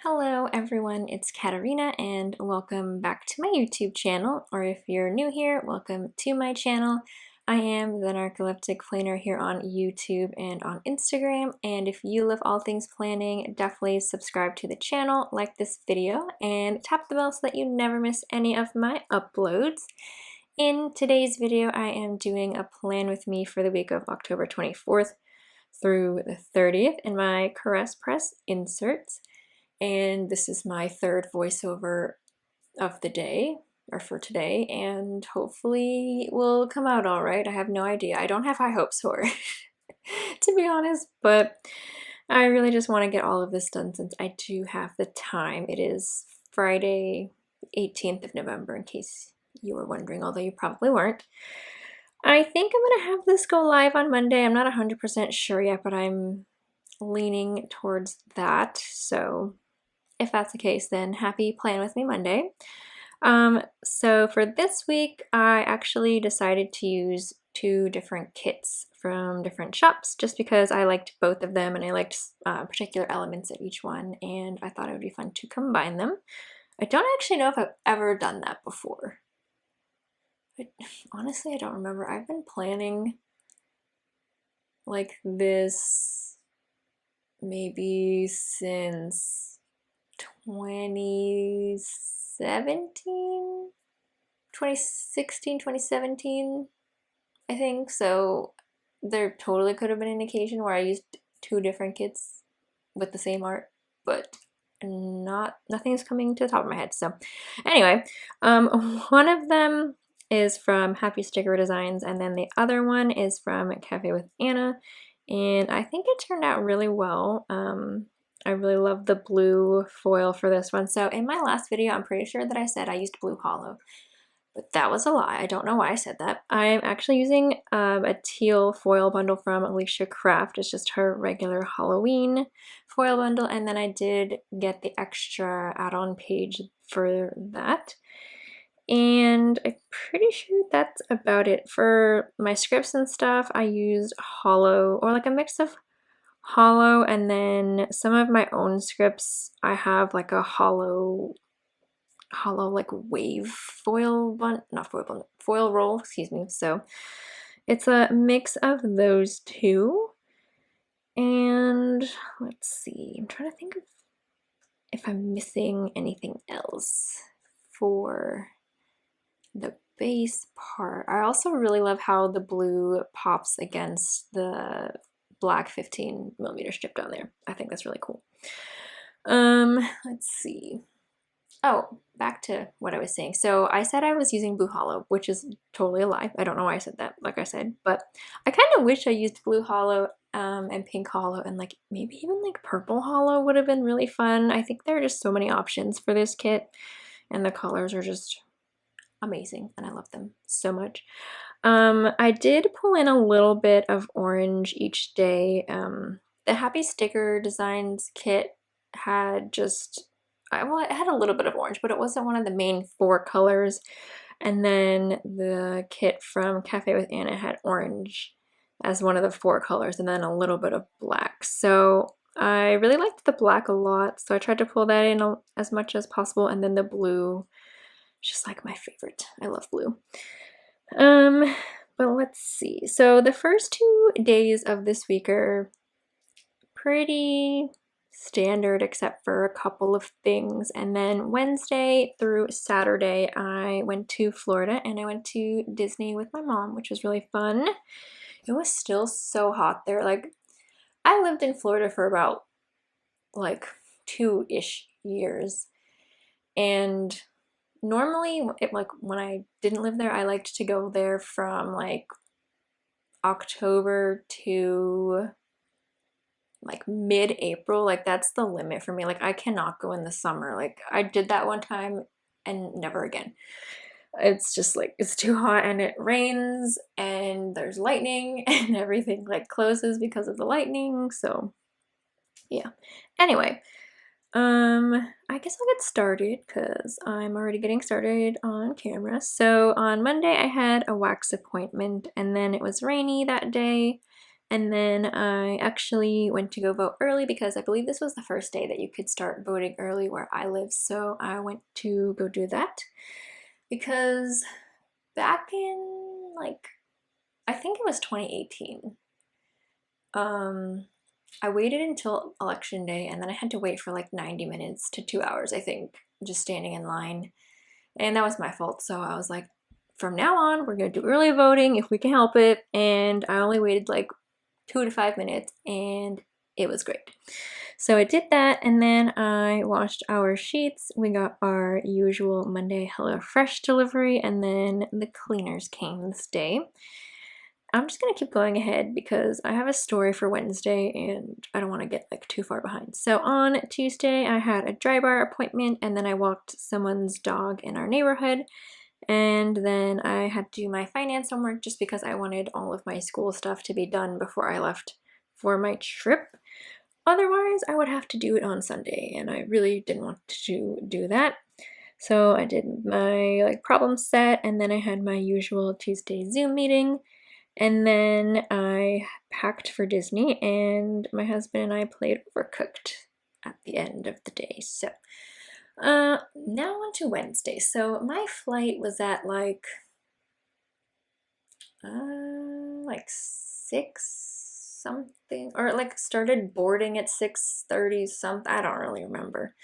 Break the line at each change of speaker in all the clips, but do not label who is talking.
Hello everyone, it's Katarina and welcome back to my YouTube channel, or if you're new here, welcome to my channel. I am the Narcoleptic Planner here on YouTube and on Instagram, and if you love all things planning, definitely subscribe to the channel, like this video, and tap the bell so that you never miss any of my uploads. In today's video, I am doing a plan with me for the week of October 24th through the 30th in my Caress Press inserts. And this is my third voiceover of the day, or for today, and hopefully it will come out all right. I have no idea. I don't have high hopes for it, to be honest, but I really just want to get all of this done since I do have the time. It is Friday, 18th of November, in case you were wondering, although you probably weren't. I think I'm going to have this go live on Monday. I'm not 100% sure yet, but I'm leaning towards that, so if that's the case, then happy Plan With Me Monday. So for this week, I actually decided to use two different kits from different shops just because I liked both of them and I liked particular elements of each one, and I thought it would be fun to combine them. I don't actually know if I've ever done that before. Honestly, I don't remember. I've been planning like this maybe since 2016, 2017, I think. So there totally could have been an occasion where I used two different kits with the same art, but nothing's coming to the top of my head. So anyway, one of them is from Happy Sticker Designs, and then the other one is from Cafe with Anna, and I think it turned out really well. I really love the blue foil for this one. So in my last video, I'm pretty sure that I said I used blue hollow, but that was a lie. I don't know why I said that. I'm actually using a teal foil bundle from Alicia Craft. It's just her regular Halloween foil bundle, and then I did get the extra add-on page for that. And I'm pretty sure that's about it. For my scripts and stuff, I used hollow, or like a mix of hollow, and then some of my own scripts I have like a hollow like wave foil one, not foil bun, foil roll, excuse me. So it's a mix of those two. And let's see, I'm trying to think of if I'm missing anything else for the base part. I also really love how the blue pops against the black 15mm strip down there. I think that's really cool. Let's see. Oh, back to what I was saying. So I said I was using blue hollow, which is totally a lie. I don't know why I said that, like I said, but I kind of wish I used blue hollow and pink hollow, and like maybe even like purple hollow would have been really fun. I think there are just so many options for this kit, and the colors are just amazing, and I love them so much. I did pull in a little bit of orange each day. The Happy Sticker Designs kit had just, well, it had a little bit of orange, but it wasn't one of the main four colors. And then the kit from Cafe with Anna had orange as one of the four colors, and then a little bit of black. So I really liked the black a lot, so I tried to pull that in as much as possible, and then the blue, just like my favorite. I love blue. But let's see. So the first 2 days of this week are pretty standard except for a couple of things. And then Wednesday through Saturday, I went to Florida and I went to Disney with my mom, which was really fun. It was still so hot there. Like, I lived in Florida for about like 2-ish years, and normally, like when I didn't live there, I liked to go there from like October to like mid-April. Like that's the limit for me. Like I cannot go in the summer. Like I did that one time and never again. It's just like, it's too hot, and it rains and there's lightning and everything like closes because of the lightning. So yeah. Anyway, I guess I'll get started because I'm already getting started on camera. So on Monday I had a wax appointment, and then it was rainy that day, And then I actually went to go vote early because I believe this was the first day that you could start voting early where I live. So I went to go do that because back in like, I think it was 2018, I waited until election day and then I had to wait for like 90 minutes to 2 hours, I think, just standing in line. And that was my fault. So I was like, from now on, we're going to do early voting if we can help it. And I only waited like 2 to 5 minutes and it was great. So I did that and then I washed our sheets. We got our usual Monday HelloFresh delivery and then the cleaners came this day. I'm just gonna keep going ahead because I have a story for Wednesday and I don't want to get like too far behind. So on Tuesday I had a dry bar appointment and then I walked someone's dog in our neighborhood, and then I had to do my finance homework just because I wanted all of my school stuff to be done before I left for my trip. Otherwise I would have to do it on Sunday and I really didn't want to do that. So I did my like problem set and then I had my usual Tuesday Zoom meeting. And then I packed for Disney and my husband and I played Overcooked at the end of the day. So now on to Wednesday. So my flight was at like 6 something, or like started boarding at 6:30 something. I don't really remember.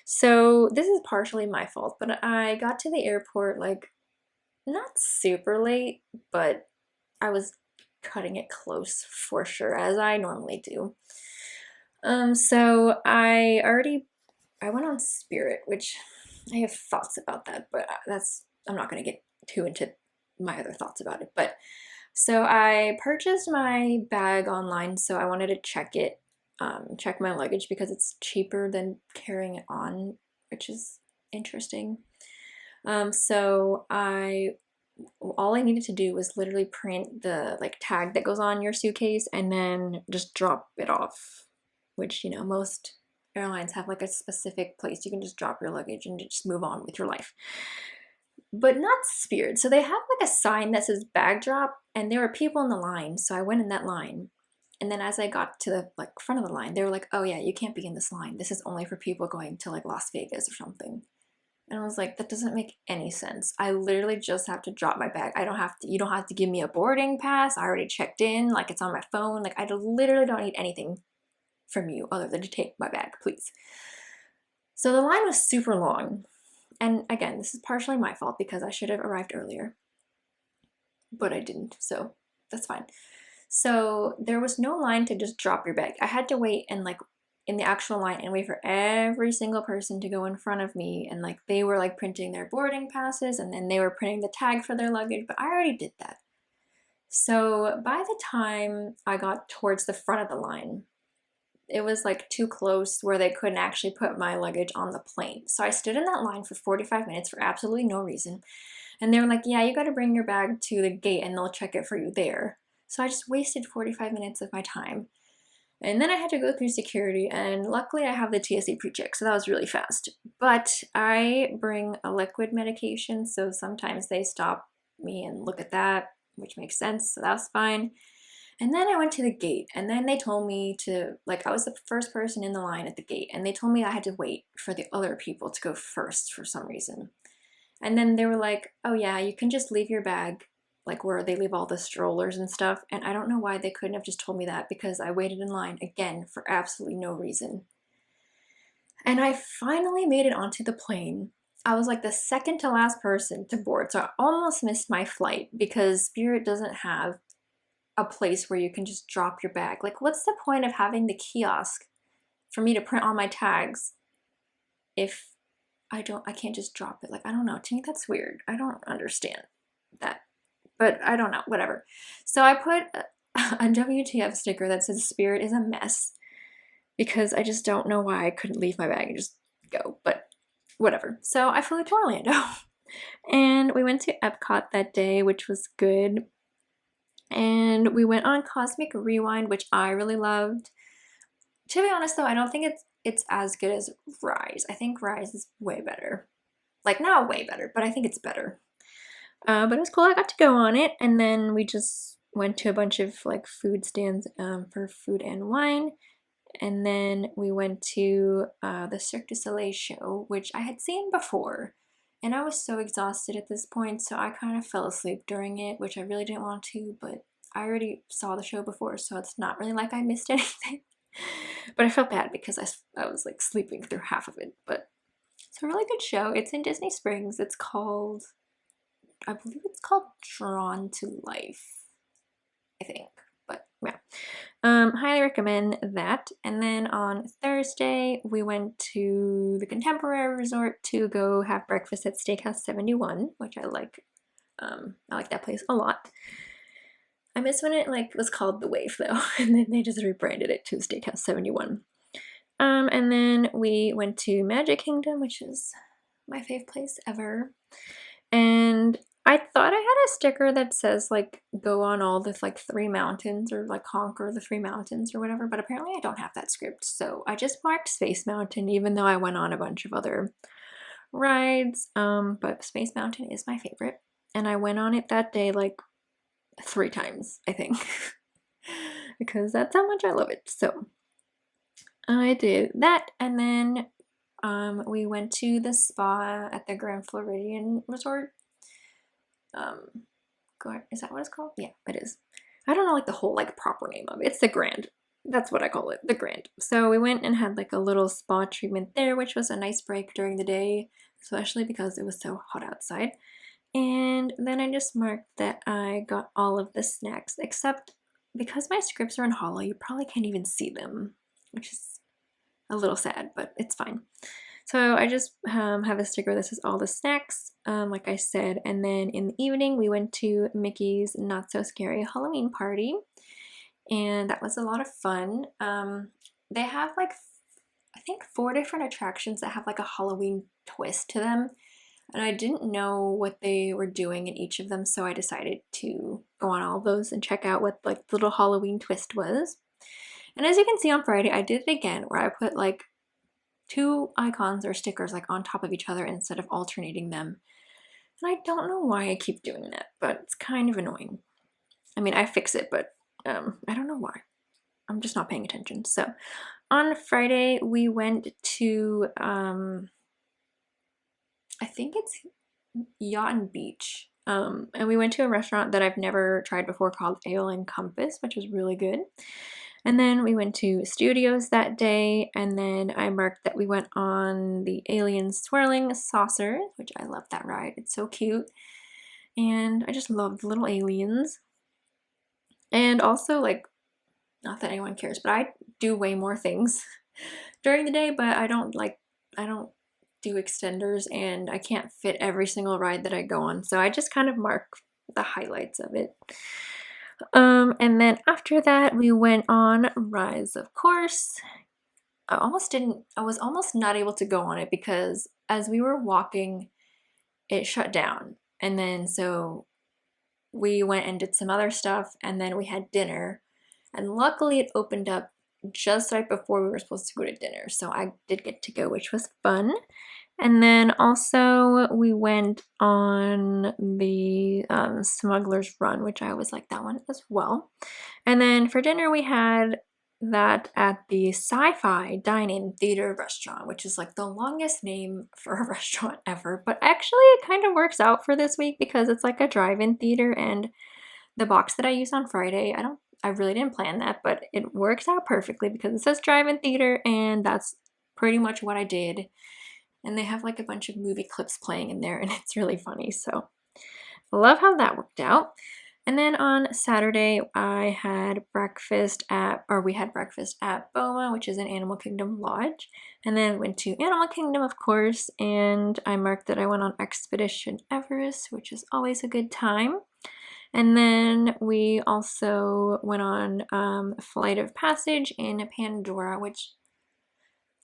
So this is partially my fault, but I got to the airport like not super late, but I was cutting it close for sure, as I normally do. So I went on Spirit, which I have thoughts about that, but I'm not going to get too into my other thoughts about it. But so I purchased my bag online, so I wanted to check it, check my luggage because it's cheaper than carrying it on, which is interesting. So all I needed to do was literally print the like tag that goes on your suitcase and then just drop it off, which, you know, most airlines have like a specific place you can just drop your luggage and just move on with your life. But not Spirit. So they have like a sign that says bag drop and there were people in the line. So I went in that line. And then as I got to the like front of the line, they were like, oh yeah, you can't be in this line. This is only for people going to like Las Vegas or something. And I was like, that doesn't make any sense. I literally just have to drop my bag. You don't have to give me a boarding pass. I already checked in, like it's on my phone. Like I literally don't need anything from you other than to take my bag, please. So the line was super long. And again, this is partially my fault because I should have arrived earlier, but I didn't, so that's fine. So there was no line to just drop your bag. I had to wait and like in the actual line and wait for every single person to go in front of me, and like they were like printing their boarding passes and then they were printing the tag for their luggage, but I already did that. So by the time I got towards the front of the line, it was like too close where they couldn't actually put my luggage on the plane. So I stood in that line for 45 minutes for absolutely no reason. And they were like, yeah, you got to bring your bag to the gate and they'll check it for you there. So I just wasted 45 minutes of my time. And then I had to go through security, and luckily I have the TSA pre-check, so that was really fast. But I bring a liquid medication, so sometimes they stop me and look at that, which makes sense, so that was fine. And then I went to the gate, and then they told me to, like, I was the first person in the line at the gate, and they told me I had to wait for the other people to go first for some reason. And then they were like, oh yeah, you can just leave your bag like where they leave all the strollers and stuff. And I don't know why they couldn't have just told me that because I waited in line again for absolutely no reason. And I finally made it onto the plane. I was like the second to last person to board, so I almost missed my flight because Spirit doesn't have a place where you can just drop your bag. Like, what's the point of having the kiosk for me to print on my tags if I can't just drop it? Like, I don't know. To me, that's weird. I don't understand that. But I don't know, whatever. So I put a WTF sticker that says Spirit is a mess because I just don't know why I couldn't leave my bag and just go, but whatever. So I flew to Orlando and we went to Epcot that day, which was good. And we went on Cosmic Rewind, which I really loved. To be honest though, I don't think it's as good as Rise. I think Rise is way better. Like, not way better, but I think it's better. But it was cool. I got to go on it, and then we just went to a bunch of like food stands for food and wine. And then we went to the Cirque du Soleil show, which I had seen before. And I was so exhausted at this point, so I kind of fell asleep during it, which I really didn't want to, but I already saw the show before, so it's not really like I missed anything. But I felt bad because I was like sleeping through half of it. But it's a really good show. It's in Disney Springs. It's called, I believe it's called Drawn to Life, I think. But yeah. Highly recommend that. And then on Thursday, we went to the Contemporary Resort to go have breakfast at Steakhouse 71, which I like. I like that place a lot. I miss when it like was called the Wave though, and then they just rebranded it to Steakhouse 71. And then we went to Magic Kingdom, which is my fave place ever. And I thought I had a sticker that says like go on all the like 3 mountains or like conquer the 3 mountains or whatever, but apparently I don't have that script. So I just marked Space Mountain, even though I went on a bunch of other rides. But Space Mountain is my favorite. And I went on it that day like 3 times, I think, because that's how much I love it. So I did that, and then we went to the spa at the Grand Floridian Resort. Is that what it's called? Yeah, it is. I don't know like the whole like proper name of it. It's the Grand. That's what I call it, the Grand. So we went and had like a little spa treatment there, which was a nice break during the day, especially because it was so hot outside. And then I just marked that I got all of the snacks, except because my scripts are in hollow, you probably can't even see them, which is a little sad, but it's fine. So I just have a sticker that says all the snacks, like I said. And then in the evening, we went to Mickey's Not So Scary Halloween party. And that was a lot of fun. They have like, I think 4 different attractions that have like a Halloween twist to them. And I didn't know what they were doing in each of them, so I decided to go on all of those and check out what like the little Halloween twist was. And as you can see on Friday, I did it again where I put like 2 icons or stickers like on top of each other instead of alternating them. And I don't know why I keep doing that, but it's kind of annoying. I mean, I fix it, but I don't know why. I'm just not paying attention. So on Friday, we went to, I think it's Yacht and Beach. And we went to a restaurant that I've never tried before called Ale and Compass, which was really good. And then we went to Studios that day, and then I marked that we went on the Alien Swirling Saucer, which I love that ride. It's so cute. And I just love the little aliens. And also, like, not that anyone cares, but I do way more things during the day, but I don't do extenders, and I can't fit every single ride that I go on. So I just kind of mark the highlights of it. And then after that, we went on Rise, of course. I was almost not able to go on it because as we were walking, it shut down. And then so we went and did some other stuff, and then we had dinner. And luckily it opened up just right before we were supposed to go to dinner. So I did get to go, which was fun. And then also we went on the Smuggler's Run, which I always like that one as well. And then for dinner we had that at the Sci-Fi Dine-In Theater Restaurant, which is like the longest name for a restaurant ever. But actually it kind of works out for this week because it's like a drive-in theater, and the box that I used on Friday, I really didn't plan that, but it works out perfectly because it says drive-in theater, and that's pretty much what I did. And they have like a bunch of movie clips playing in there, and it's really funny. So I love how that worked out. And then on Saturday, we had breakfast at Boma, which is an Animal Kingdom lodge. And then went to Animal Kingdom, of course, and I marked that I went on Expedition Everest, which is always a good time. And then we also went on Flight of Passage in Pandora, which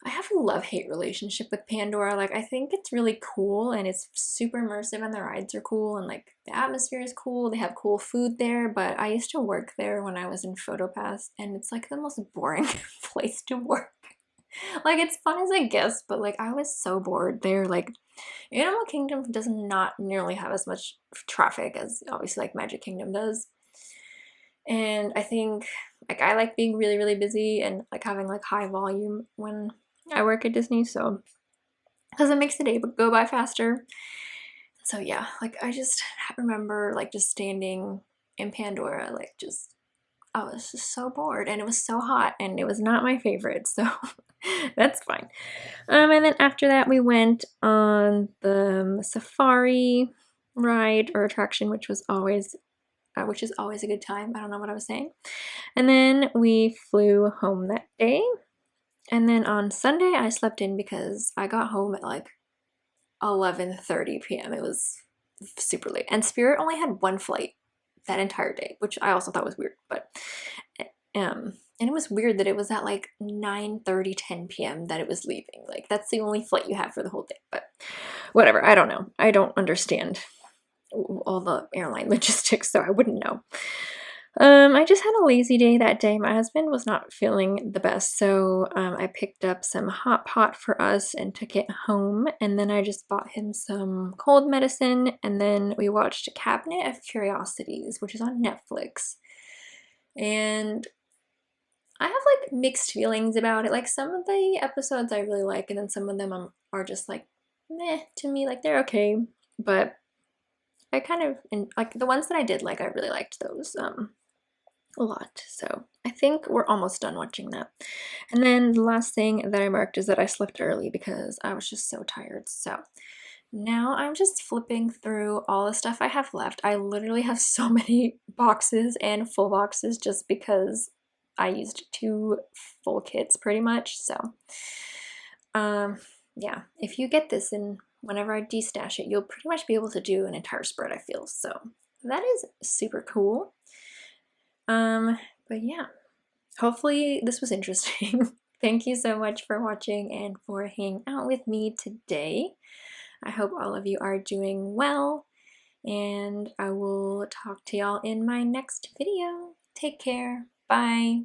I have a love-hate relationship with Pandora. Like, I think it's really cool, and it's super immersive, and the rides are cool, and like the atmosphere is cool. They have cool food there, but I used to work there when I was in PhotoPass, and it's like the most boring place to work. Like, it's fun as a guest, but like I was so bored there. Like, Animal Kingdom does not nearly have as much traffic as obviously like Magic Kingdom does. And I think like I like being really, really busy and like having like high volume when I work at Disney, so because it makes the day go by faster. So yeah, like I just remember like just standing in Pandora, like just I was just so bored and it was so hot and it was not my favorite, so that's fine. And then after that we went on the safari ride or attraction, which is always a good time. I don't know what I was saying. And then we flew home that day. And then on Sunday I slept in because I got home at like 11:30 p.m. It was super late. And Spirit only had one flight that entire day, which I also thought was weird, but and it was weird that it was at like 9:30, 10 p.m. that it was leaving. Like that's the only flight you have for the whole day, but whatever. I don't know. I don't understand all the airline logistics, so I wouldn't know. I just had a lazy day that day. My husband was not feeling the best, so I picked up some hot pot for us and took it home. And then I just bought him some cold medicine, and then we watched Cabinet of Curiosities, which is on Netflix. And I have like mixed feelings about it. Like some of the episodes I really like, and then some of them are just like meh to me. Like they're okay, but I kind of like the ones that I did like. I really liked those a lot. So I think we're almost done watching that. And then the last thing that I marked is that I slept early because I was just so tired. So now I'm just flipping through all the stuff I have left. I literally have so many boxes and full boxes just because I used 2 full kits pretty much. So yeah, if you get this and whenever I destash it, you'll pretty much be able to do an entire spread, I feel. So that is super cool. But yeah, hopefully this was interesting. Thank you so much for watching and for hanging out with me today. I hope all of you are doing well, and I will talk to y'all in my next video. Take care. Bye.